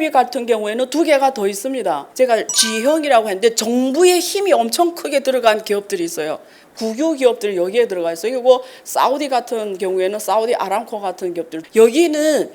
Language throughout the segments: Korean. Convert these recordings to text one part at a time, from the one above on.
기업이 같은 경우에는 두 개가 더 있습니다. 제가 G형이라고 했는데 정부의 힘이 엄청 크게 들어간 기업들이 있어요. 국유 기업들이 여기에 들어가 있어요. 그리고 사우디 같은 경우에는 사우디 아람코 같은 기업들. 여기는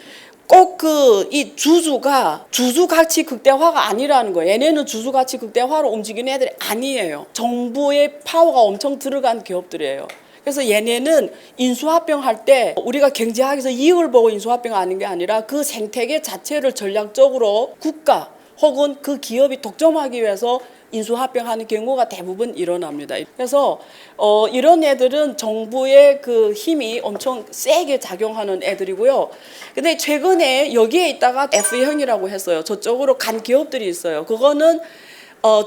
꼭 이 주주가 주주 가치 극대화가 아니라는 거예요. 얘네는 주주 가치 극대화로 움직이는 애들이 아니에요. 정부의 파워가 엄청 들어간 기업들이에요. 그래서 얘네는 인수합병할 때 우리가 경제학에서 이익을 보고 인수합병하는 게 아니라 그 생태계 자체를 전략적으로 국가 혹은 그 기업이 독점하기 위해서 인수합병하는 경우가 대부분 일어납니다. 그래서 이런 애들은 정부의 그 힘이 엄청 세게 작용하는 애들이고요. 근데 최근에 여기에 있다가 F형이라고 했어요. 저쪽으로 간 기업들이 있어요. 그거는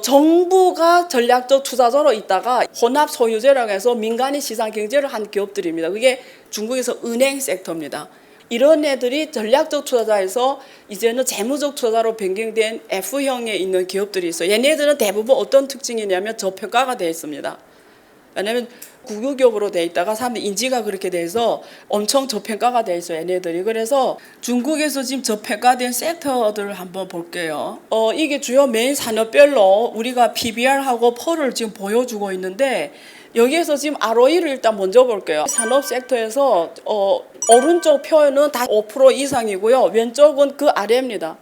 정부가 전략적 투자자로 있다가 혼합 소유제라고 해서 민간이 시장 경제를 한 기업들입니다. 그게 중국에서 은행 섹터입니다. 이런 애들이 전략적 투자자에서 이제는 재무적 투자자로 변경된 F형에 있는 기업들이 있어요. 얘네들은 대부분 어떤 특징이냐면 저평가가 되어 있습니다. 왜냐하면 국유기업으로 돼 있다가 사람들 인지가 그렇게 돼서 엄청 저평가가 돼 있어요. 얘네들이. 그래서 중국에서 지금 저평가된 섹터들을 한번 볼게요. 이게 주요 메인 산업별로 우리가 PBR하고 펄을 지금 보여주고 있는데 여기에서 지금 ROE를 일단 먼저 볼게요. 산업 섹터에서 오른쪽 표는 다 5% 이상이고요. 왼쪽은 그 아래입니다.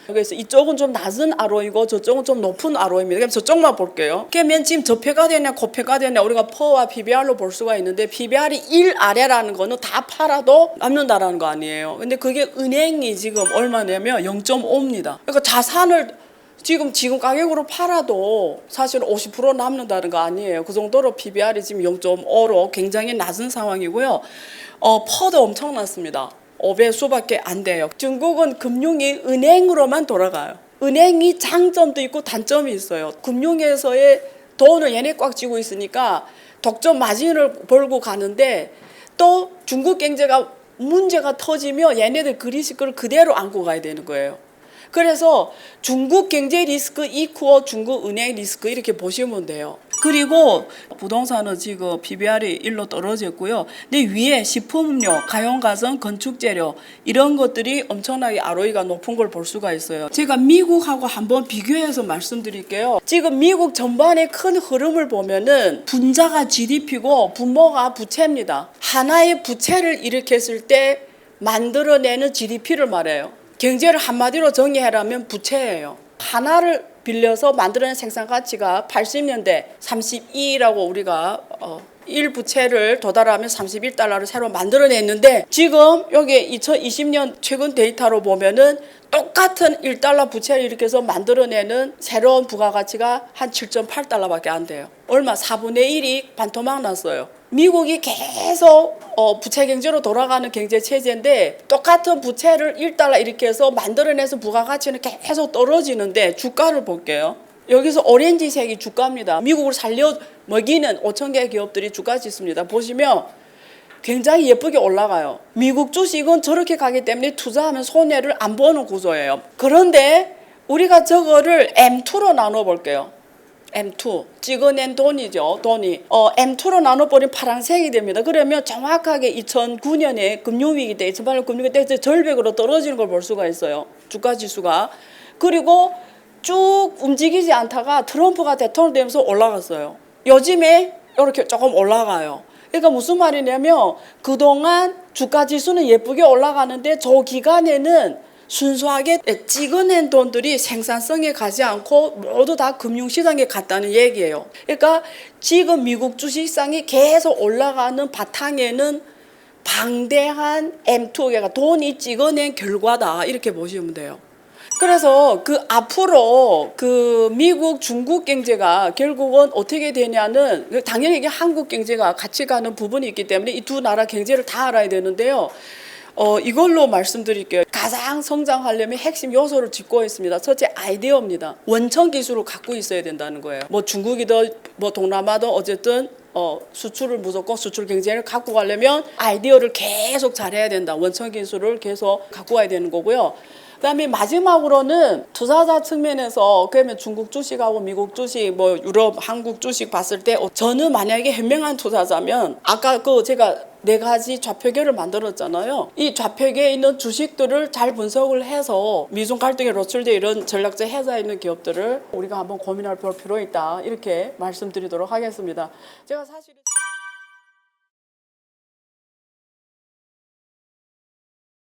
그래서 이쪽은 좀 낮은 ROE고 저쪽은 좀 높은 ROE입니다. 그럼 저쪽만 볼게요. 그러면 지금 저평가 되냐 고평가 되냐 우리가 PO와 PBR로 볼 수가 있는데 PBR이 1 아래라는 거는 다 팔아도 남는다라는 거 아니에요. 근데 그게 은행이 지금 얼마냐면 0.5입니다. 그러니까 자산을 지금 가격으로 팔아도 사실 50% 남는다는 거 아니에요. 그 정도로 PBR이 지금 0.5로 굉장히 낮은 상황이고요. 퍼도 엄청 낮습니다. 5배 수밖에 안 돼요. 중국은 금융이 은행으로만 돌아가요. 은행이 장점도 있고 단점이 있어요. 금융에서의 돈을 얘네 꽉 쥐고 있으니까 독점 마진을 벌고 가는데 또 중국 경제가 문제가 터지면 얘네들 그 리스크를 그대로 안고 가야 되는 거예요. 그래서 중국 경제 리스크 이퀄 중국 은행 리스크 이렇게 보시면 돼요. 그리고 부동산은 지금 PBR이 1로 떨어졌고요. 근데 위에 식품료, 가용가전, 건축재료 이런 것들이 엄청나게 ROE가 높은 걸 볼 수가 있어요. 제가 미국하고 한번 비교해서 말씀드릴게요. 지금 미국 전반의 큰 흐름을 보면은 분자가 GDP고 분모가 부채입니다. 하나의 부채를 일으켰을 때 만들어내는 GDP를 말해요. 경제를 한마디로 정의하라면 부채예요. 하나를 빌려서 만들어낸 생산 가치가 80년대 32라고 우리가 1부채를 도달하면 31달러를 새로 만들어냈는데 지금 여기 2020년 최근 데이터로 보면은 똑같은 1달러 부채를 이렇게 해서 만들어내는 새로운 부가가치가 한 7.8달러밖에 안 돼요. 얼마? 4분의 1이 반토막 났어요. 미국이 계속 부채 경제로 돌아가는 경제 체제인데 똑같은 부채를 1달러 이렇게 해서 만들어내서 부가가치는 계속 떨어지는데 주가를 볼게요. 여기서 오렌지색이 주가입니다. 미국을 살려 먹이는 5,000개 기업들이 주가 짓습니다. 보시면 굉장히 예쁘게 올라가요. 미국 주식은 저렇게 가기 때문에 투자하면 손해를 안 보는 구조예요. 그런데 우리가 저거를 M2로 나눠 볼게요. M2 찍어낸 돈이죠. 돈이 M2로 나눠버리면 파란색이 됩니다. 그러면 정확하게 2009년에 금융위기 때 2008년 금융위기 때 절벽으로 떨어지는 걸 볼 수가 있어요. 주가 지수가. 그리고 쭉 움직이지 않다가 트럼프가 대통령 되면서 올라갔어요. 요즘에 이렇게 조금 올라가요. 그러니까 무슨 말이냐면 그동안 주가 지수는 예쁘게 올라가는데 저 기간에는 순수하게 찍어낸 돈들이 생산성에 가지 않고 모두 다 금융시장에 갔다는 얘기예요. 그러니까 지금 미국 주식시장이 계속 올라가는 바탕에는 방대한 M2가 돈이 찍어낸 결과다 이렇게 보시면 돼요. 그래서 그 앞으로 그 미국 중국 경제가 결국은 어떻게 되냐는 당연히 이게 한국 경제가 같이 가는 부분이 있기 때문에 이 두 나라 경제를 다 알아야 되는데요. 이걸로 말씀드릴게요. 가장 성장하려면 핵심 요소를 짚고 있습니다. 첫째 아이디어입니다. 원천 기술을 갖고 있어야 된다는 거예요. 뭐 중국이든 뭐 동남아든 어쨌든 수출을 무조건 수출 경제를 갖고 가려면 아이디어를 계속 잘해야 된다. 원천 기술을 계속 갖고 가야 되는 거고요. 그다음에 마지막으로는 투자자 측면에서 그러면 중국 주식하고 미국 주식, 뭐 유럽, 한국 주식 봤을 때 저는 만약에 현명한 투자자면 아까 제가 4가지 좌표계를 만들었잖아요. 이 좌표계에 있는 주식들을 잘 분석을 해서 미중 갈등에 노출돼 이런 전략적 해자 있는 기업들을 우리가 한번 고민할 볼 필요 있다. 이렇게 말씀드리도록 하겠습니다. 제가 사실